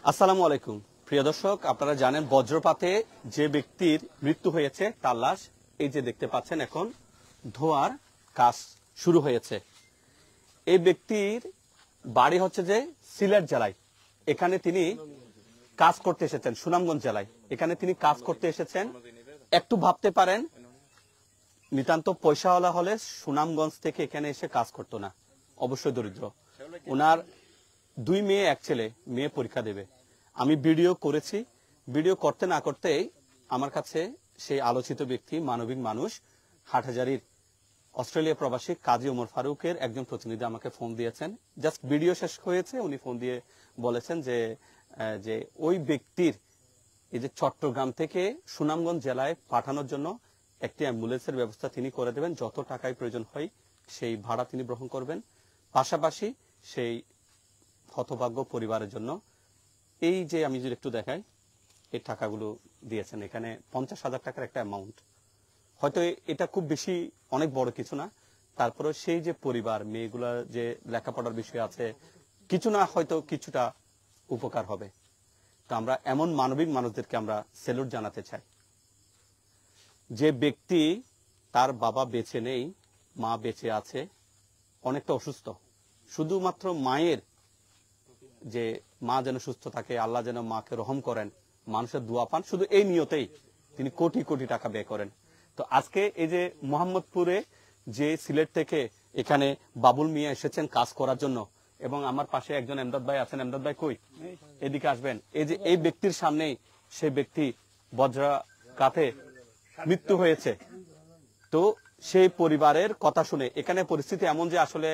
আসসালামু আলাইকুম প্রিয় দর্শক, আপনারা জানেন বজ্রপাতে যে ব্যক্তির মৃত্যু হয়েছে তার লাশ এই যে দেখতে পাচ্ছেন এখন ধোয়ার কাজ শুরু হয়েছে। এই ব্যক্তির বাড়ি হচ্ছে যে সিলেট জেলায়, এখানে তিনি কাজ করতে এসেছেন। সুনামগঞ্জ জেলায় এখানে তিনি কাজ করতে এসেছেন। একটু ভাবতে পারেন, নিতান্ত পয়সাওয়ালা হলে সুনামগঞ্জ থেকে এখানে এসে কাজ করতো না, অবশ্যই দরিদ্র। ওনার 2 মেয়ে 1 ছেলে, মেয়ে পরীক্ষা দেবে। আমি ভিডিও করেছি, ভিডিও করতে না করতেই আমার কাছে সেই আলোচিত ব্যক্তি, মানবিক মানুষ, হাটহাজারীর অস্ট্রেলিয়া প্রবাসী কাজী ওমর ফারুকের একজন প্রতিনিধি আমাকে ফোন দিয়েছেন। জাস্ট ভিডিও শেষ হয়েছে, উনি ফোন দিয়ে বলেছেন যে ওই ব্যক্তির এই যে চট্টগ্রাম থেকে সুনামগঞ্জ জেলায় পাঠানোর জন্য একটি অ্যাম্বুলেন্সের ব্যবস্থা তিনি করে দেবেন। যত টাকায় প্রয়োজন হয় সেই ভাড়া তিনি গ্রহণ করবেন। পাশাপাশি সেই হতভাগ্য পরিবারের জন্য এই যে আমি যদি একটু দেখাই, এই টাকাগুলো দিয়েছেন। এখানে 50,000 টাকার একটা অ্যামাউন্ট। হয়তো এটা খুব বেশি অনেক বড় কিছু না, তারপরে সেই যে পরিবার, মেয়েগুলা যে লেখাপড়ার বিষয় আছে, কিছু না হয়তো কিছুটা উপকার হবে। তো আমরা এমন মানবিক মানুষদেরকে আমরা স্যালুট জানাতে চাই। যে ব্যক্তি তার বাবা বেঁচে নেই, মা বেঁচে আছে, অনেকটা অসুস্থ, শুধুমাত্র মায়ের যে মা যেন সুস্থ থাকে, আল্লাহ যেন মাকে রহম করেন, মানুষের দোয়া পান, শুধু এই নিয়তেই তিনি কোটি কোটি টাকা ব্যয় করেন। তো আজকে এই যে মোহাম্মদপুরে যে সিলেট থেকে এখানে বাবুল মিয়া এসেছেন কাজ করার জন্য, এবং আমার পাশে একজন এমদাদ ভাই আছেন। এমদাদ ভাই কই, এদিকে আসবেন। এই যে এই ব্যক্তির সামনেই সেই ব্যক্তি বজ্রাঘাতে মৃত্যু হয়েছে। তো সেই পরিবারের কথা শুনে এখানে পরিস্থিতি এমন যে আসলে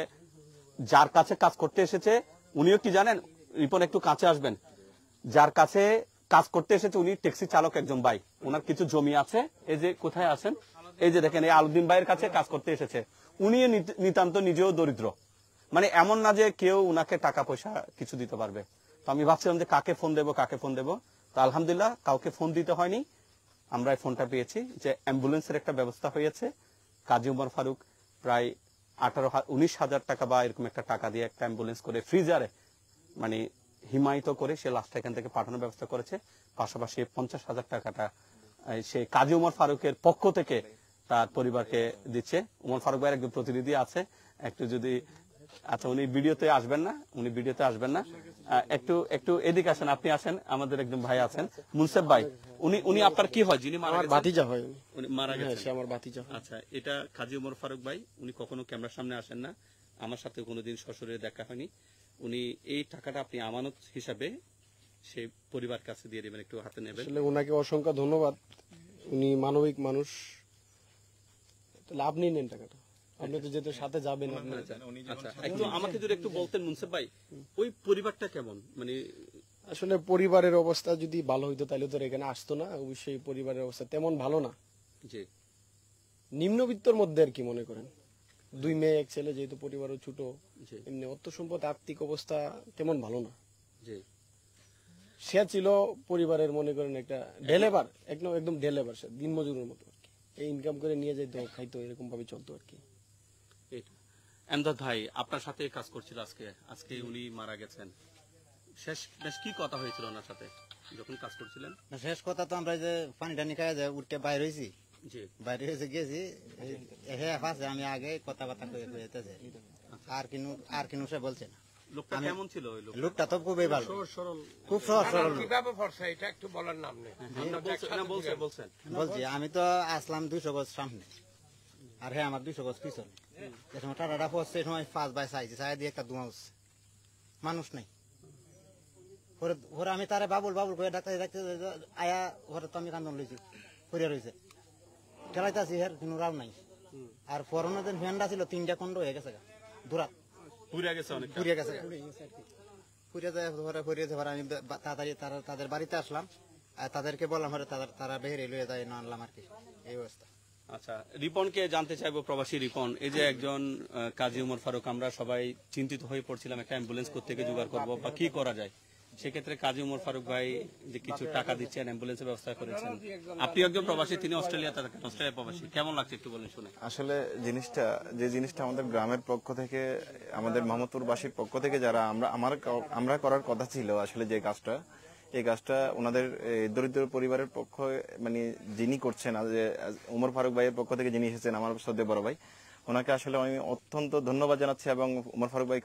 যার কাছে কাজ করতে এসেছে উনিও কি জানেন, রিপন একটু কাছে আসবেন, যার কাছে কাজ করতে এসেছে উনি ট্যাক্সি চালক একজন ভাই, ওনার কিছু জমি আছে। এই যে কোথায় আছেন, এই যে দেখেন, এই আলুদ্দিন ভাইয়ের কাছে কাজ করতে এসেছে। উনি নিতান্ত নিজেও দরিদ্র, মানে এমন না যে কেউ উনাকে টাকা পয়সা কিছু দিতে পারবে। তো আমি ভাবছিলাম যে কাকে ফোন দেবো। তো আলহামদুলিল্লাহ কাউকে ফোন দিতে হয়নি, আমরা এই ফোনটা পেয়েছি যে অ্যাম্বুলেন্সের একটা ব্যবস্থা হয়েছে। কাজী ওমর ফারুক প্রায় 19,000 টাকা বা এরকম একটা টাকা দিয়ে একটা অ্যাম্বুলেন্স করে ফ্রিজারে মানে হিমায়িত করে সে লাশটা এখান থেকে পাঠানোর ব্যবস্থা করেছে। পাশাপাশি 50,000 টাকাটা সে কাজী ওমর ফারুকের পক্ষ থেকে তার পরিবারকে দিচ্ছে। ওমর ফারুক ভাইয়ের একজন প্রতিনিধি আছে, একটু যদি, আচ্ছা উনি ভিডিওতে আসবেন না, একটু এদিকে আসেন, আপনি আসেন, আমাদের একজন ভাই আছেন মুনসেফ ভাই। উনি আপনার কি হয়? যিনি আমার ভাতিজা হয়। উনি মারা গেছেন, সে আমার ভাতিজা। আচ্ছা, এটা কাজী ওমর ফারুক ভাই। উনি কখনো ক্যামেরার সামনে আসেন না, আমার সাথে কোনোদিন সশরীরে দেখা হয়নি। উনি এই টাকাটা আপনি আমানত হিসাবে সেই পরিবার কাছে দিয়ে দিবেন, একটু হাতে নেবেন। আসলে ওনাকে অসংখ্য ধন্যবাদ, উনি মানবিক মানুষ। তাহলে আপনি নেন টাকাটা, আপনি তো যেহেতু সাথে যাবেন। আচ্ছা, একটু আমাকে যদি একটু বলতেন মুনসেফ ভাই, ওই পরিবারটা কেমন? মানে আসলে পরিবারের অবস্থা যদি ভালো হইতো তাহলে তো এখানে আসতো না। অবশ্যই পরিবারের অবস্থা তেমন ভালো না, জি, নিম্নবিত্তর মধ্যে আর কি মনে করেন। 2 মেয়ে 1 ছেলে, যেহেতু পরিবারও ছোট, এমনি অর্থ সম্পদ আর্থিক অবস্থা তেমন ভালো না। জি, সে ছিল পরিবারের মনে করেন একটা ডেলেভার, একদম ডেলেভার, সে দিনমজুরের মতো আর কি। এই ইনকাম করে নিয়ে যেত, খাইতো, এরকম ভাবে চলতো আর কি। এমদাদ ভাই আপনার সাথে কাজ করছিল, আজকে উনি মারা গেছেন। শেষ কি কথা হয়েছিল ওনার সাথে যখন কাজ করছিলেন? শেষ কথা তো আমরা যে পানি টানি খাই যায় উঠতে বাইরে হয়েছি, বাইরে হয়েছে গেছি, আমি আগে কথাবার্তা আর কিনু সে বলছে না। লোকটা কেমন ছিল? লোকটা তো খুবই ভালো, খুব সহজ সরল। বলছি আমি তো আসলাম 200 গজ সামনে, আর হ্যাঁ আমার 200 গজ পিছনে। যে সময় টাটাটা পড়ছে সময় 5 বাই চাইছে, চাই দিয়ে একটা ধোঁয়া উঠছে, মানুষ নাই। ওরা আমি তারে বাবুল করে ডাক্তার আয়া, ওরা তো আমি কান্দন লইছি, পড়িয়া রয়েছে, ঠেলাইতেছি, হের কোনো রাও নাই। আর পরনে যে ফ্যানটা ছিল 3টা খন্ড হয়ে গেছে, দূরা পুড়িয়া গেছে, আমি তাড়াতাড়ি তাদের বাড়িতে আসলাম, আর তাদেরকে বললাম, তারা বেরিয়ে লইয়ে যায় আনলাম আর কি, এই অবস্থা। আচ্ছা, রিপনকে জানতে চাইবো, প্রবাসী রিপন। এই যে একজন কাজী ওমর ফারুক, আমরা সবাই চিন্তিত হয়ে পড়ছিলাম একটা অ্যাম্বুলেন্স কোত্থেকে জোগাড় করবো বা কি করা যায়। সেক্ষেত্রে কাজী ওমর ফারুক ভাই যে কিছু টাকা দিচ্ছেন, অ্যাম্বুলেন্সের ব্যবস্থা করেছেন, আপনি একজন প্রবাসী, তিনি অস্ট্রেলিয়াতে থাকেন, অস্ট্রেলিয়া প্রবাসী, কেমন লাগছে একটু বলেন শুনে। আসলে যে জিনিসটা আমাদের গ্রামের পক্ষ থেকে, আমাদের মোহাম্মদপুরবাসীর পক্ষ থেকে যারা আমরা করার কথা ছিল, আসলে যে এই কাজটা ওনাদের দরিদ্র পরিবারের পক্ষ, মানে যিনি করছেন, যে ওমর ফারুক ভাইয়ের পক্ষ থেকে যিনি এসেছেন, আমার শ্রদ্ধেয় বড় ভাই, ওনাকে আসলে আমি অত্যন্ত ধন্যবাদ জানাচ্ছি। এবং ওমর ফারুক ভাই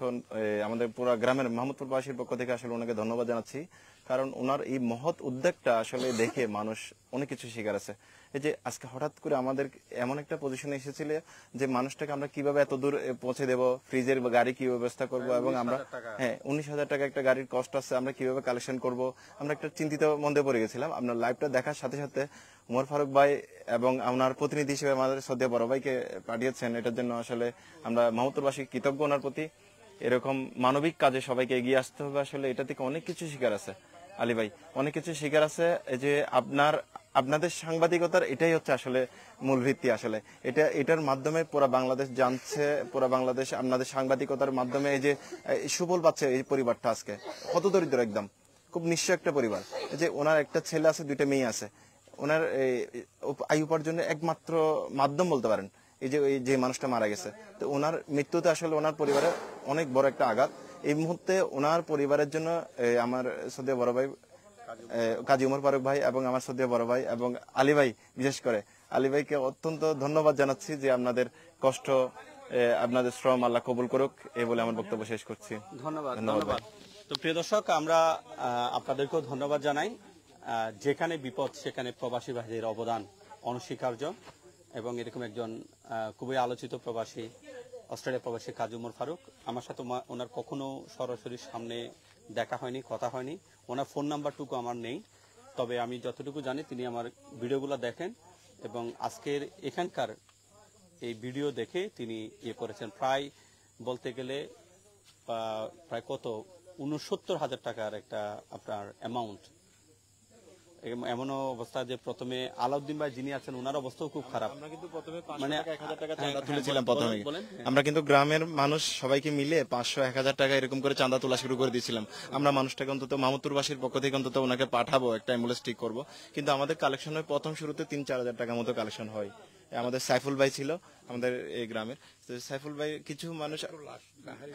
আমাদের পুরো গ্রামের মোহাম্মদপুরবাসীর পক্ষ থেকে আসলে ওনাকে ধন্যবাদ জানাচ্ছি, কারণ ওনার এই মহৎ উদ্যোগটা আসলে দেখে মানুষ অনেক কিছু শিকার আছে। এই যে আজকে হঠাৎ করে আমাদের এমন একটা পজিশনে এসেছিল যে মানুষটাকে আমরা কিভাবে এত দূর পৌঁছে দেব, ফ্রিজের গাড়ি কি ব্যবস্থা করব, এবং আমরা 19,000 টাকা একটা গাড়ির কষ্ট আছে, আমরা কিভাবে কালেকশন করব, আমরা একটা চিন্তিত মধ্যে পড়ে গেছিলাম। আপনার লাইভটা দেখার সাথে সাথে ওমর ফারুক ভাই এবং ওনার প্রতিনিধি হিসেবে আমাদের শ্রদ্ধেয় বড় ভাইকে পাঠিয়েছেন, এটার জন্য আসলে আমরা মোহাম্মদপুরবাসী কৃতজ্ঞ ওনার প্রতি। এরকম মানবিক কাজে সবাইকে এগিয়ে আসতে হবে। আসলে এটা থেকে অনেক কিছু শিকার আছে আলী ভাই, অনেক কিছু শিকার আছে। এই যে আপনাদের সাংবাদিকতার এটাই হচ্ছে আসলে মূল ভিত্তি। আসলে এটার মাধ্যমে পুরো বাংলাদেশ জানছে, পুরো বাংলাদেশ আপনাদের সাংবাদিকতার মাধ্যমে এই যে সুফল পাচ্ছে এই পরিবারটা। আজকে কত দরিদ্র, একদম খুব নিঃস্ব একটা পরিবার। এই যে ওনার একটা ছেলে আছে, 2টা মেয়ে আছে, ওনার আয় উপার্জনের একমাত্র মাধ্যম বলতে পারেন এই যে মানুষটা মারা গেছে। তো ওনার মৃত্যুতে আসলে ওনার পরিবারের অনেক বড় একটা আঘাত। এই মুহূর্তে ওনার পরিবারের জন্য আমার শ্রদ্ধেয় বড় ভাই কাজী ওমর ফারুক ভাই এবং আমার শ্রদ্ধেয় বড় ভাই এবং আলী ভাই, বিশেষ করে আলী ভাইকে অত্যন্ত ধন্যবাদ জানাচ্ছি যে আপনাদের কষ্ট, আপনাদের শ্রম আল্লাহ কবুল করুক, এই বলে আমার বক্তব্য শেষ করছি। ধন্যবাদ। তো প্রিয় দর্শক, আমরা আপনাদেরকেও ধন্যবাদ জানাই। যেখানে বিপদ সেখানে প্রবাসী ভাইদের অবদান অনস্বীকার্য, এবং এরকম একজন খুবই আলোচিত প্রবাসী, অস্ট্রেলিয়া প্রবাসী কাজী ওমর ফারুক। আমার সাথে ওনার কখনো সরাসরি সামনে দেখা হয়নি, কথা হয়নি, ওনার ফোন নাম্বারটুকু আমার নেই। তবে আমি যতটুকু জানি তিনি আমার ভিডিওগুলো দেখেন, এবং আজকের এখানকার এই ভিডিও দেখে তিনি ইয়ে করেছেন। প্রায় বলতে গেলে প্রায় কত 69,000 টাকার একটা আপনার অ্যামাউন্ট। এমনও অবস্থা যে প্রথমে আলাউদ্দিন ভাই যিনি আছেন, ওনার অবস্থাও খুব খারাপ। মানে 1,000 টাকা চাঁদা তুলেছিলাম প্রথমে। আমরা কিন্তু গ্রামের মানুষ সবাইকে মিলে 500-1,000 টাকা এরকম করে চাঁদা তোলা শুরু করে দিয়েছিলাম। আমরা মানুষটাকে অন্তত মোহাম্মদপুরবাসীর পক্ষ থেকে অন্তত ওনাকে পাঠাবো, একটা অ্যাম্বুলেন্স ঠিক করবো। কিন্তু আমাদের কালেকশন হয় প্রথম শুরুতে 3-4 হাজার টাকার মতো কালেকশন হয়। আমাদের সাইফুল ভাই ছিল আমাদের এই গ্রামের, সাইফুল ভাই কিছু মানুষ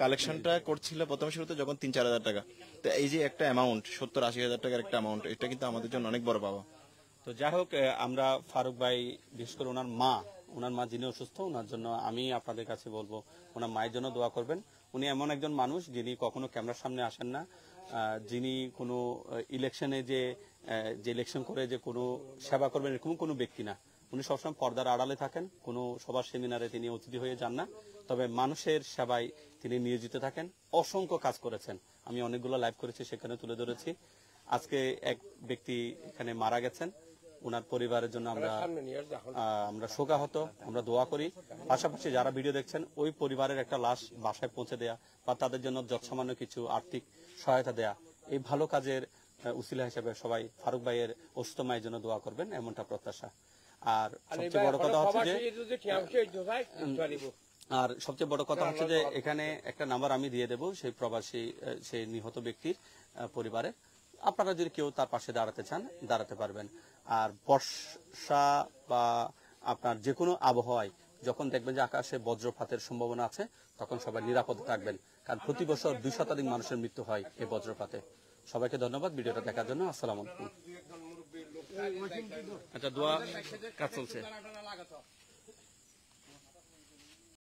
কালেকশনটা করছিল প্রথম শুরুতে যখন 3-4 হাজার টাকা। তো এই যে একটা অ্যামাউন্ট 70-80 হাজার টাকার একটা অ্যামাউন্ট, এটা কিন্তু আমাদের জন্য অনেক বড় পাওয়া। তো যাই হোক, আমরা ফারুক ভাই, বিশেষ করে ওনার মা যিনি অসুস্থ, ওনার জন্য আমি আপনাদের কাছে বলবো ওনার মায়ের জন্য দোয়া করবেন। উনি এমন একজন মানুষ যিনি কখনো ক্যামেরার সামনে আসেন না, যিনি কোনো ইলেকশনে যে ইলেকশন করে যে কোনো সেবা করবেন এরকম কোনো ব্যক্তি না। উনি সবসময় পর্দার আড়ালে থাকেন, কোনো সবার সেমিনারে তিনি অতিথি হয়ে যান না, তবে মানুষের সেবায় তিনি নিয়োজিত থাকেন। অসংখ্য কাজ করেছেন, আমি অনেকগুলো লাইভ করেছি, সেখানে তুলে ধরেছি। আজকে এক ব্যক্তি এখানে মারা গেছেন, ওনার পরিবারের জন্য আমরা শোকাহত, আমরা দোয়া করি। পাশাপাশি যারা ভিডিও দেখছেন, ওই পরিবারের একটা লাশ বাসায় পৌঁছে দেয়া বা তাদের জন্য যৎসামান্য কিছু আর্থিক সহায়তা দেয়া, এই ভালো কাজের উসিলা হিসেবে সবাই ফারুক ভাইয়ের অসুস্থ মায়ের জন্য দোয়া করবেন, এমনটা প্রত্যাশা। আর সবচেয়ে বড় কথা হচ্ছে যে এখানে একটা নাম্বার আমি দিয়ে দেব সেই প্রবাসী, সেই নিহত ব্যক্তির পরিবারে। আপনারা যদি কেউ তার পাশে দাঁড়াতে চান, দাঁড়াতে পারবেন। আর বর্ষা বা আপনার যে কোনো আবহাওয়ায় যখন দেখবেন যে আকাশে বজ্রপাতের সম্ভাবনা আছে, তখন সবাই নিরাপদে থাকবেন, কারণ প্রতি বছর 2 শতাধিক মানুষের মৃত্যু হয় এই বজ্রপাতে। সবাইকে ধন্যবাদ ভিডিওটা দেখার জন্য। আসসালামু আলাইকুম। আচ্ছা, দোয়া কাজ চলছে।